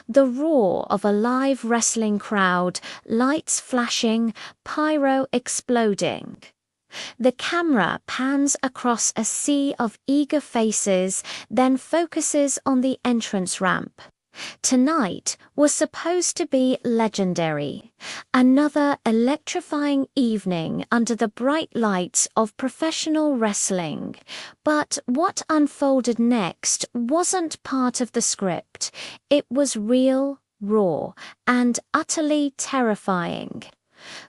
The roar of a live wrestling crowd, lights flashing, pyro exploding. The camera pans across a sea of eager faces, then focuses on the entrance ramp. Tonight was supposed to be legendary. Another electrifying evening under the bright lights of professional wrestling. But what unfolded next wasn't part of the script. It was real, raw, and utterly terrifying.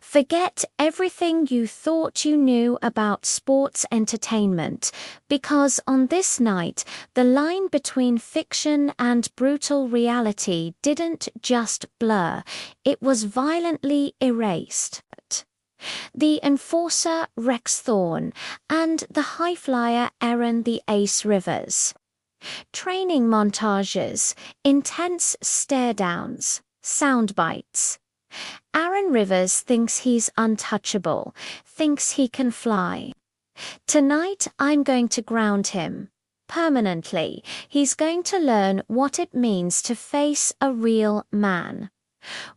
Forget everything you thought you knew about sports entertainment, because on this night, the line between fiction and brutal reality didn't just blur, it was violently erased. The enforcer Rex Thorne and the highflyer Aaron the Ace Rivers. Training montages, intense stare-downs, sound bites. Aaron Rivers thinks he's untouchable, thinks he can fly. Tonight I'm going to ground him. Permanently, he's going to learn what it means to face a real man.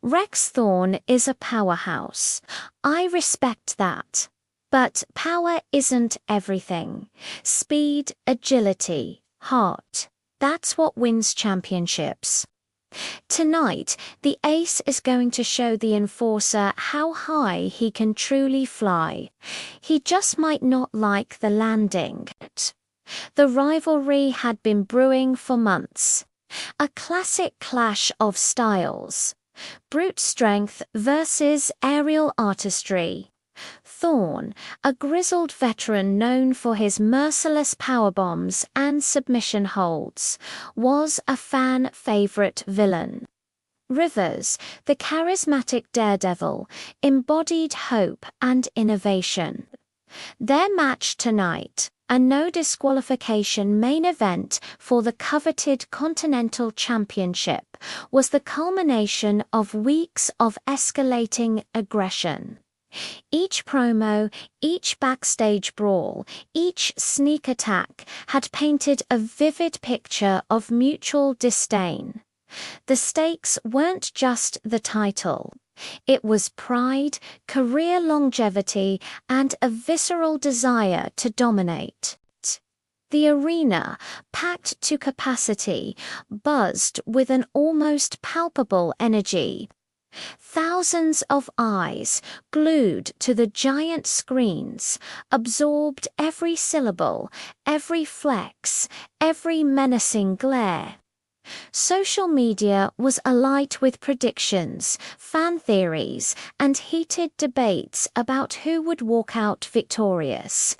Rex Thorne is a powerhouse. I respect that. But power isn't everything. Speed, agility, heart. That's what wins championships. Tonight, the ace is going to show the enforcer how high he can truly fly. He just might not like the landing. The rivalry had been brewing for months. A classic clash of styles. Brute strength versus aerial artistry. Thorne, a grizzled veteran known for his merciless powerbombs and submission holds, was a fan favorite villain. Rivers, the charismatic daredevil, embodied hope and innovation. Their match tonight, a no disqualification main event for the coveted Continental Championship, was the culmination of weeks of escalating aggression. Each promo, each backstage brawl, each sneak attack had painted a vivid picture of mutual disdain. The stakes weren't just the title. It was pride, career longevity, and a visceral desire to dominate. The arena, packed to capacity, buzzed with an almost palpable energy. Thousands of eyes, glued to the giant screens, absorbed every syllable, every flex, every menacing glare. Social media was alight with predictions, fan theories, and heated debates about who would walk out victorious.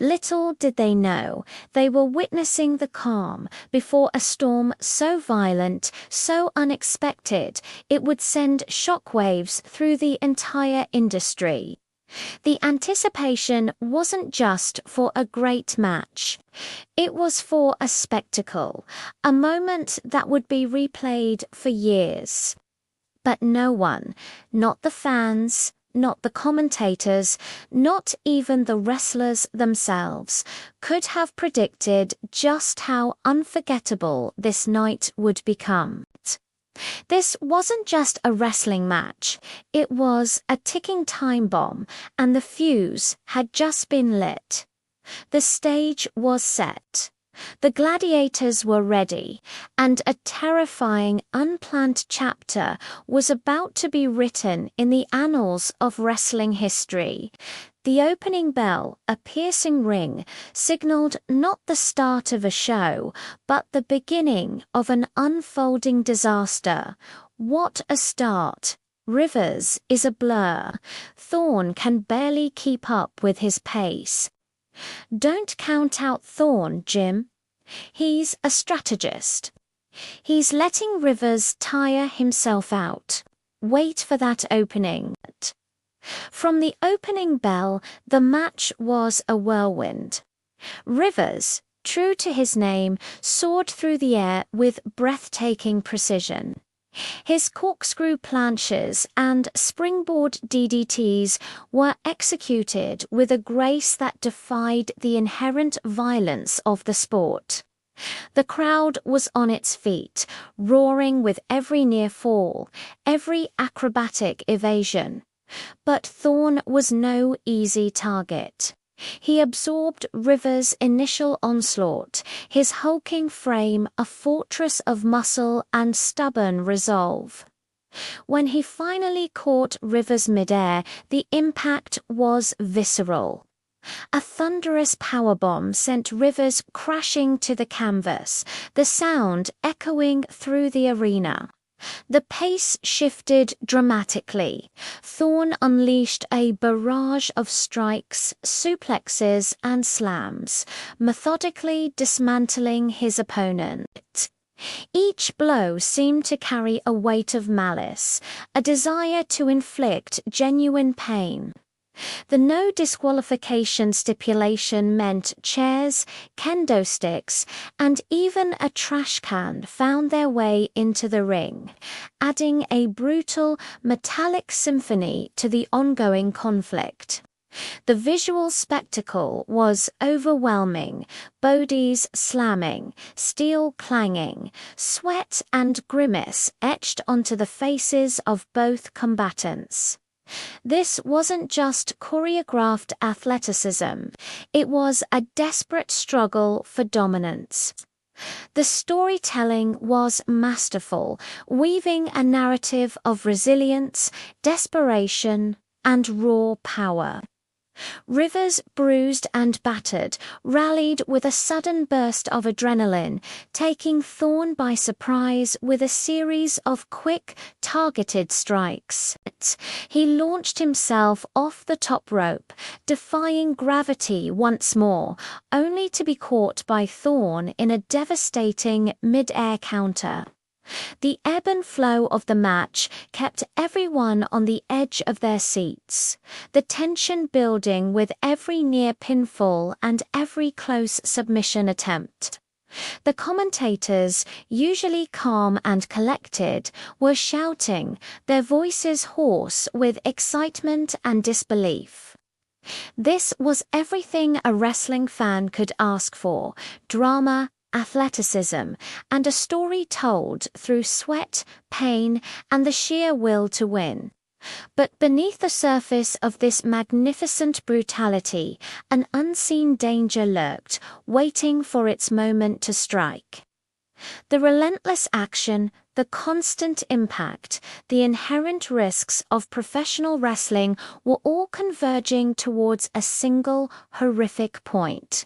Little did they know, they were witnessing the calm before a storm so violent, so unexpected, it would send shockwaves through the entire industry. The anticipation wasn't just for a great match. It was for a spectacle, a moment that would be replayed for years. But no one, not the fans, not the commentators, not even the wrestlers themselves, could have predicted just how unforgettable this night would become. This wasn't just a wrestling match, it was a ticking time bomb, and the fuse had just been lit. The stage was set. The gladiators were ready, and a terrifying, unplanned chapter was about to be written in the annals of wrestling history. The opening bell, a piercing ring, signaled not the start of a show, but the beginning of an unfolding disaster. What a start! Rivers is a blur. Thorne can barely keep up with his pace. Don't count out Thorne, Jim. He's a strategist. He's letting Rivers tire himself out. Wait for that opening. From the opening bell, the match was a whirlwind. Rivers, true to his name, soared through the air with breathtaking precision. His corkscrew planches and springboard DDTs were executed with a grace that defied the inherent violence of the sport. The crowd was on its feet, roaring with every near fall, every acrobatic evasion. But Thorne was no easy target. He absorbed Rivers' initial onslaught, his hulking frame a fortress of muscle and stubborn resolve. When he finally caught Rivers midair, the impact was visceral. A thunderous powerbomb sent Rivers crashing to the canvas, the sound echoing through the arena. The pace shifted dramatically. Thorne unleashed a barrage of strikes, suplexes, and slams, methodically dismantling his opponent. Each blow seemed to carry a weight of malice, a desire to inflict genuine pain. The no disqualification stipulation meant chairs, kendo sticks, and even a trash can found their way into the ring, adding a brutal, metallic symphony to the ongoing conflict. The visual spectacle was overwhelming, bodies slamming, steel clanging, sweat and grimace etched onto the faces of both combatants. This wasn't just choreographed athleticism, it was a desperate struggle for dominance. The storytelling was masterful, weaving a narrative of resilience, desperation, and raw power. Rivers, bruised and battered, rallied with a sudden burst of adrenaline, taking Thorne by surprise with a series of quick, targeted strikes. He launched himself off the top rope, defying gravity once more, only to be caught by Thorne in a devastating mid-air counter. The ebb and flow of the match kept everyone on the edge of their seats, the tension building with every near pinfall and every close submission attempt. The commentators, usually calm and collected, were shouting, their voices hoarse with excitement and disbelief. This was everything a wrestling fan could ask for: drama, athleticism, and a story told through sweat, pain, and the sheer will to win. But beneath the surface of this magnificent brutality, an unseen danger lurked, waiting for its moment to strike. The relentless action, the constant impact, the inherent risks of professional wrestling were all converging towards a single horrific point.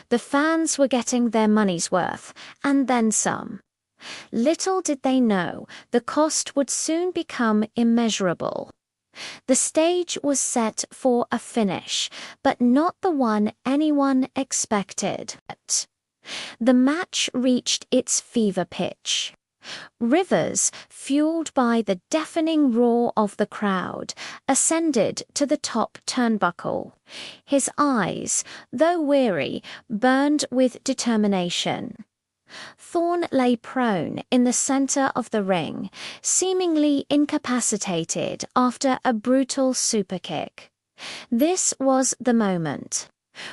The fans were getting their money's worth, and then some. Little did they know, the cost would soon become immeasurable. The stage was set for a finish, but not the one anyone expected. The match reached its fever pitch. Rivers, fueled by the deafening roar of the crowd, ascended to the top turnbuckle. His eyes, though weary, burned with determination. Thorne lay prone in the center of the ring, seemingly incapacitated after a brutal superkick. This was the moment.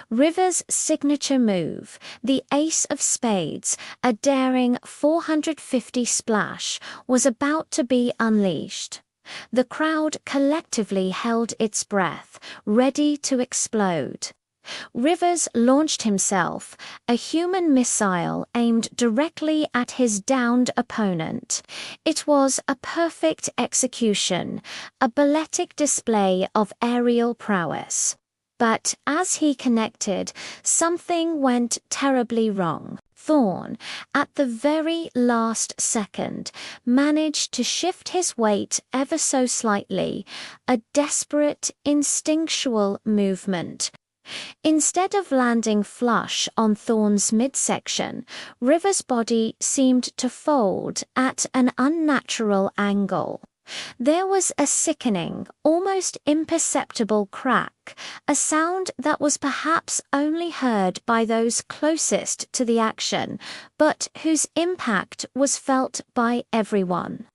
Rivers' signature move, the ace of spades, a daring 450 splash, was about to be unleashed. The crowd collectively held its breath, ready to explode. Rivers launched himself, a human missile aimed directly at his downed opponent. It was a perfect execution, a balletic display of aerial prowess. But as he connected, something went terribly wrong. Thorne, at the very last second, managed to shift his weight ever so slightly, a desperate, instinctual movement. Instead of landing flush on Thorne's midsection, Rivers' body seemed to fold at an unnatural angle. There was a sickening, almost imperceptible crack, a sound that was perhaps only heard by those closest to the action, but whose impact was felt by everyone.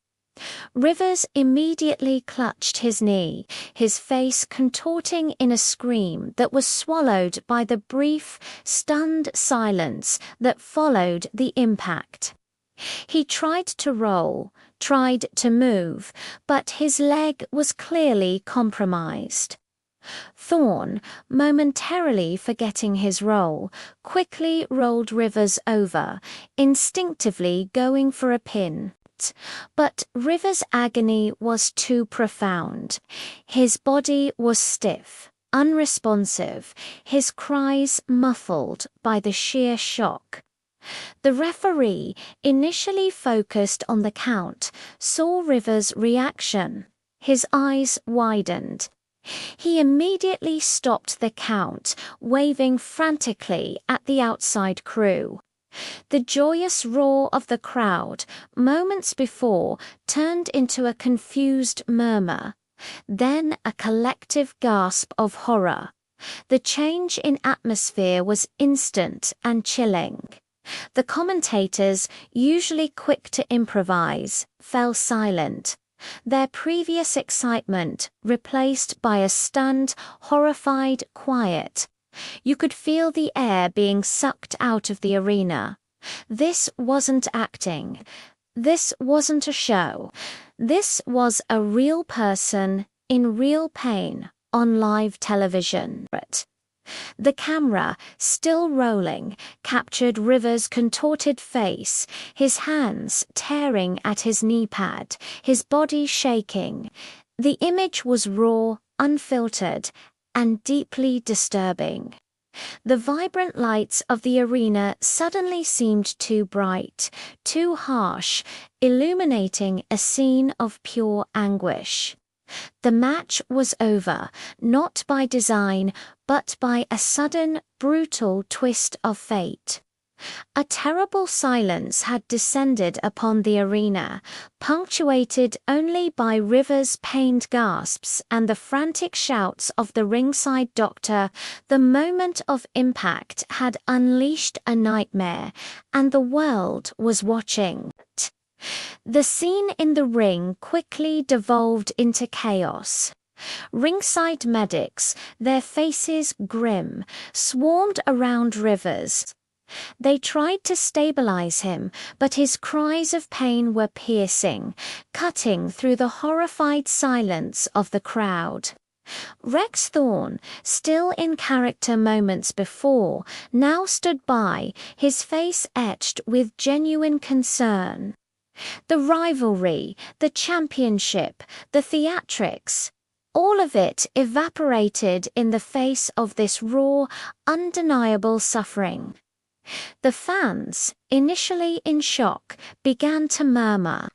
Rivers immediately clutched his knee, his face contorting in a scream that was swallowed by the brief, stunned silence that followed the impact. He tried to roll, tried to move, but his leg was clearly compromised. Thorne, momentarily forgetting his role, quickly rolled Rivers over, instinctively going for a pin. But Rivers' agony was too profound. His body was stiff, unresponsive, his cries muffled by the sheer shock. The referee, initially focused on the count, saw Rivers' reaction. His eyes widened. He immediately stopped the count, waving frantically at the outside crew. The joyous roar of the crowd, moments before, turned into a confused murmur, then a collective gasp of horror. The change in atmosphere was instant and chilling. The commentators, usually quick to improvise, fell silent, their previous excitement replaced by a stunned, horrified quiet. You could feel the air being sucked out of the arena. This wasn't acting. This wasn't a show. This was a real person in real pain on live television. The camera, still rolling, captured Rivers' contorted face, his hands tearing at his knee pad, his body shaking. The image was raw, unfiltered, and deeply disturbing. The vibrant lights of the arena suddenly seemed too bright, too harsh, illuminating a scene of pure anguish. The match was over, not by design, but by a sudden, brutal twist of fate. A terrible silence had descended upon the arena, punctuated only by Rivers' pained gasps and the frantic shouts of the ringside doctor. The moment of impact had unleashed a nightmare, and the world was watching. The scene in the ring quickly devolved into chaos. Ringside medics, their faces grim, swarmed around Rivers. They tried to stabilize him, but his cries of pain were piercing, cutting through the horrified silence of the crowd. Rex Thorne, still in character moments before, now stood by, his face etched with genuine concern. The rivalry, the championship, the theatrics, all of it evaporated in the face of this raw, undeniable suffering. The fans, initially in shock, began to murmur.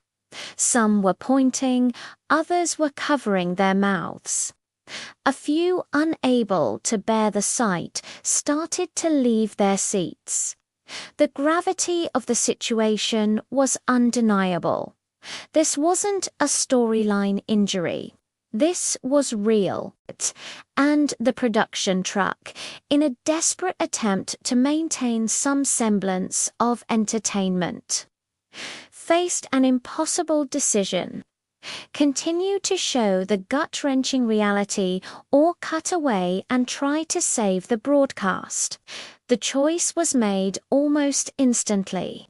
Some were pointing, others were covering their mouths. A few, unable to bear the sight, started to leave their seats. The gravity of the situation was undeniable. This wasn't a storyline injury. This was real, and the production truck, in a desperate attempt to maintain some semblance of entertainment, faced an impossible decision. Continue to show the gut-wrenching reality or cut away and try to save the broadcast. The choice was made almost instantly.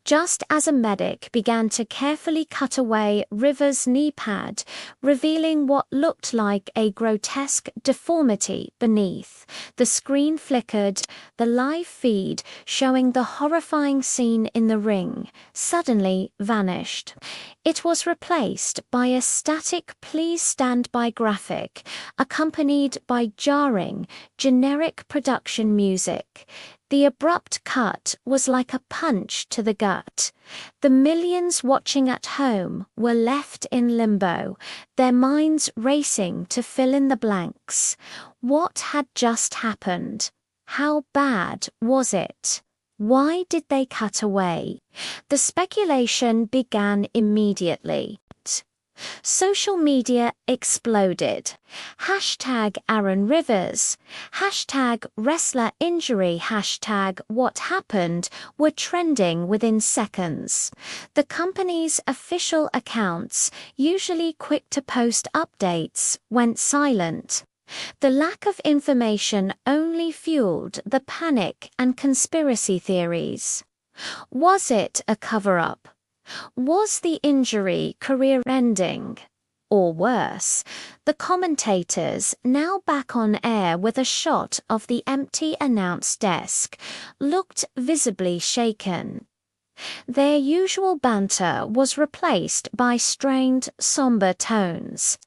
Just as a medic began to carefully cut away Rivers' knee pad, revealing what looked like a grotesque deformity beneath, the screen flickered, the live feed showing the horrifying scene in the ring suddenly vanished. It was replaced by a static "please stand by" graphic, accompanied by jarring, generic production music. The abrupt cut was like a punch to the gut. The millions watching at home were left in limbo, their minds racing to fill in the blanks. What had just happened? How bad was it? Why did they cut away? The speculation began immediately. Social media exploded. Hashtag Aaron Rivers, hashtag wrestler injury, hashtag what happened were trending within seconds. The company's official accounts, usually quick to post updates, went silent. The lack of information only fueled the panic and conspiracy theories. Was it a cover-up? Was the injury career-ending? Or worse, the commentators, now back on air with a shot of the empty announce desk, looked visibly shaken. Their usual banter was replaced by strained, somber tones.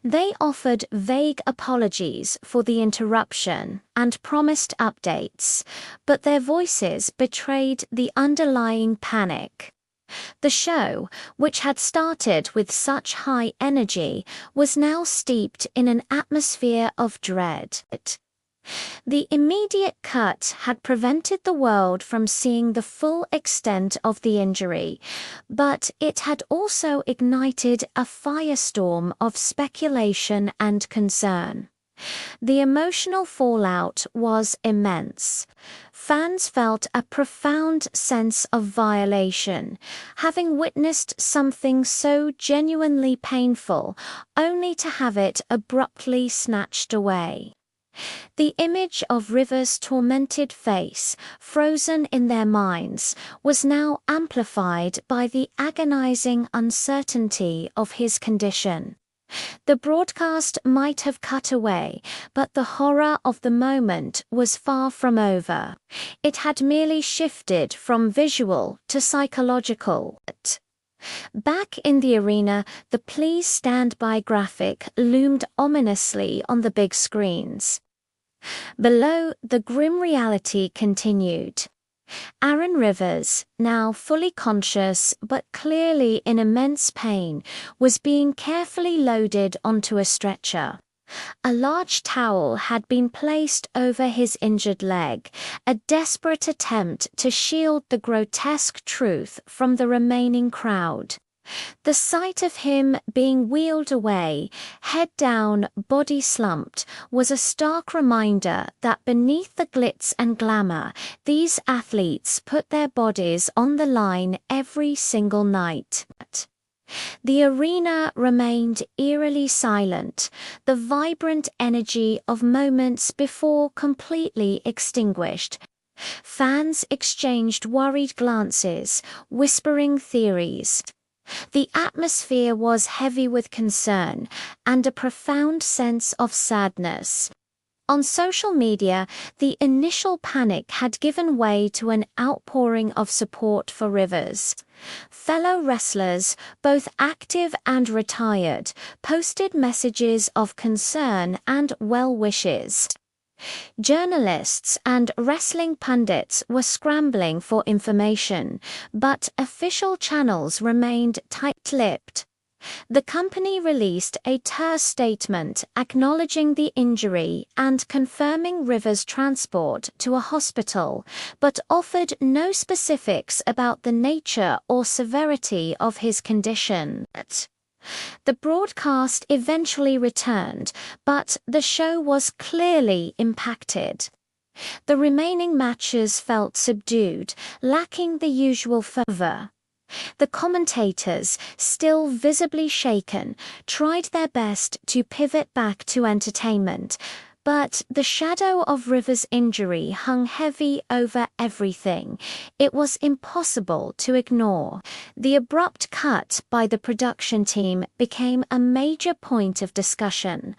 They offered vague apologies for the interruption and promised updates, but their voices betrayed the underlying panic. The show, which had started with such high energy, was now steeped in an atmosphere of dread. The immediate cut had prevented the world from seeing the full extent of the injury, but it had also ignited a firestorm of speculation and concern. The emotional fallout was immense. Fans felt a profound sense of violation, having witnessed something so genuinely painful, only to have it abruptly snatched away. The image of Rivers' tormented face, frozen in their minds, was now amplified by the agonizing uncertainty of his condition. The broadcast might have cut away, but the horror of the moment was far from over. It had merely shifted from visual to psychological. Back in the arena, the "Please Stand By" graphic loomed ominously on the big screens. Below, the grim reality continued. Aaron Rivers, now fully conscious but clearly in immense pain, was being carefully loaded onto a stretcher. A large towel had been placed over his injured leg, a desperate attempt to shield the grotesque truth from the remaining crowd. The sight of him being wheeled away, head down, body slumped, was a stark reminder that beneath the glitz and glamour, these athletes put their bodies on the line every single night. The arena remained eerily silent, the vibrant energy of moments before completely extinguished. Fans exchanged worried glances, whispering theories. The atmosphere was heavy with concern and a profound sense of sadness. On social media, the initial panic had given way to an outpouring of support for Rivers. Fellow wrestlers, both active and retired, posted messages of concern and well wishes. Journalists and wrestling pundits were scrambling for information, but official channels remained tight-lipped. The company released a terse statement acknowledging the injury and confirming Rivers' transport to a hospital, but offered no specifics about the nature or severity of his condition. The broadcast eventually returned, but the show was clearly impacted. The remaining matches felt subdued, lacking the usual fervor. The commentators, still visibly shaken, tried their best to pivot back to entertainment, but the shadow of Rivers' injury hung heavy over everything. It was impossible to ignore. The abrupt cut by the production team became a major point of discussion.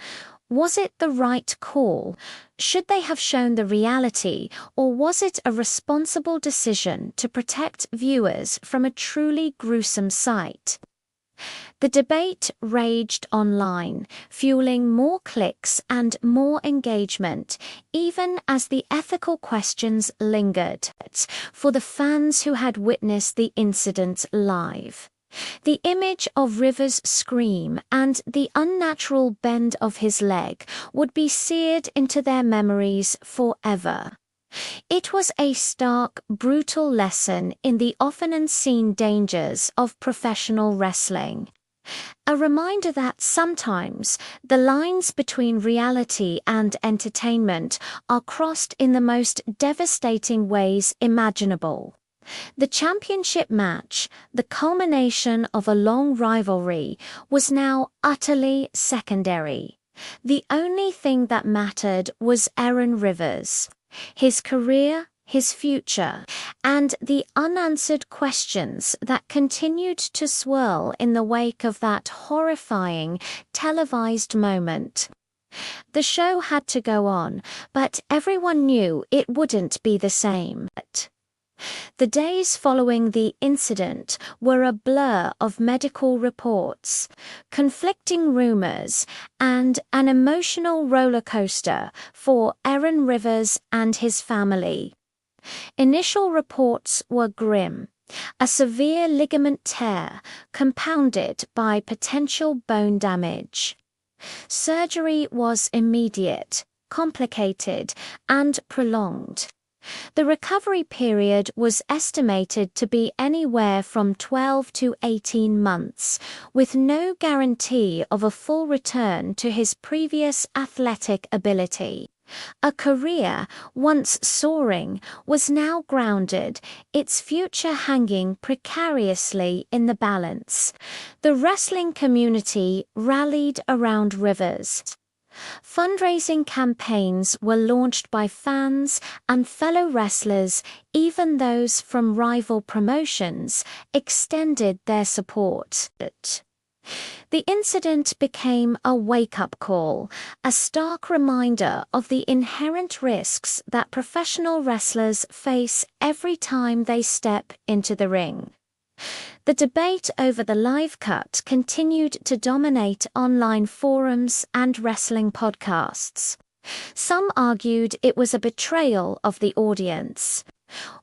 Was it the right call? Should they have shown the reality, or was it a responsible decision to protect viewers from a truly gruesome sight? The debate raged online, fueling more clicks and more engagement, even as the ethical questions lingered for the fans who had witnessed the incident live. The image of Rivers' scream and the unnatural bend of his leg would be seared into their memories forever. It was a stark, brutal lesson in the often unseen dangers of professional wrestling. A reminder that sometimes the lines between reality and entertainment are crossed in the most devastating ways imaginable. The championship match, the culmination of a long rivalry, was now utterly secondary. The only thing that mattered was Aaron Rivers, his career, his future, and the unanswered questions that continued to swirl in the wake of that horrifying, televised moment. The show had to go on, but everyone knew it wouldn't be the same. The days following the incident were a blur of medical reports, conflicting rumors, and an emotional roller coaster for Aaron Rivers and his family. Initial reports were grim. A severe ligament tear compounded by potential bone damage. Surgery was immediate, complicated, and prolonged. The recovery period was estimated to be anywhere from 12 to 18 months, with no guarantee of a full return to his previous athletic ability. A career, once soaring, was now grounded, its future hanging precariously in the balance. The wrestling community rallied around Rivers. Fundraising campaigns were launched by fans and fellow wrestlers, even those from rival promotions, extended their support. The incident became a wake-up call, a stark reminder of the inherent risks that professional wrestlers face every time they step into the ring. The debate over the live cut continued to dominate online forums and wrestling podcasts. Some argued it was a betrayal of the audience,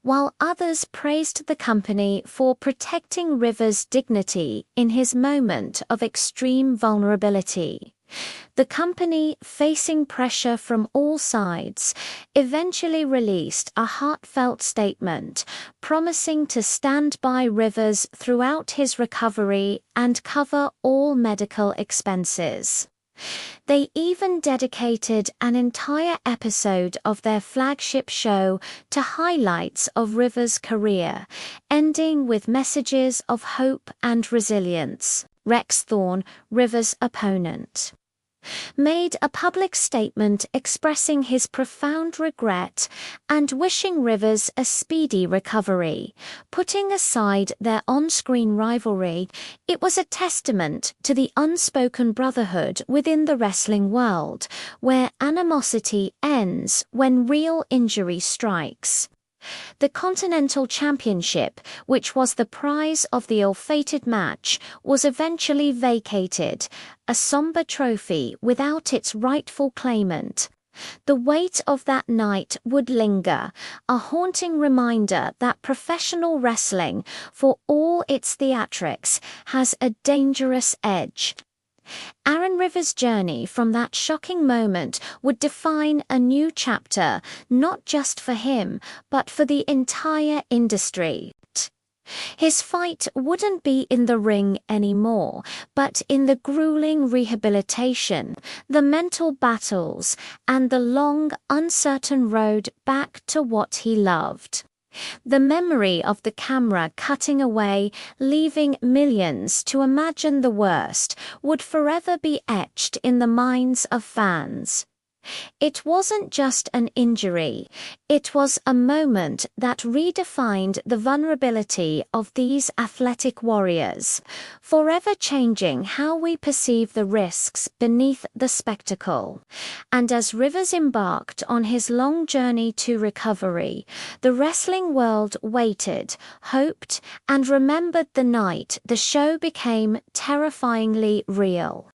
while others praised the company for protecting Rivers' dignity in his moment of extreme vulnerability. The company, facing pressure from all sides, eventually released a heartfelt statement promising to stand by Rivers throughout his recovery and cover all medical expenses. They even dedicated an entire episode of their flagship show to highlights of Rivers' career, ending with messages of hope and resilience. Rex Thorne, Rivers' opponent, made a public statement expressing his profound regret and wishing Rivers a speedy recovery. Putting aside their on-screen rivalry, it was a testament to the unspoken brotherhood within the wrestling world, where animosity ends when real injury strikes. The Continental Championship, which was the prize of the ill-fated match, was eventually vacated, a somber trophy without its rightful claimant. The weight of that night would linger, a haunting reminder that professional wrestling, for all its theatrics, has a dangerous edge. Aaron Rivers' journey from that shocking moment would define a new chapter, not just for him, but for the entire industry. His fight wouldn't be in the ring anymore, but in the grueling rehabilitation, the mental battles, and the long, uncertain road back to what he loved. The memory of the camera cutting away, leaving millions to imagine the worst, would forever be etched in the minds of fans. It wasn't just an injury, it was a moment that redefined the vulnerability of these athletic warriors, forever changing how we perceive the risks beneath the spectacle. And as Rivers embarked on his long journey to recovery, the wrestling world waited, hoped, and remembered the night the show became terrifyingly real.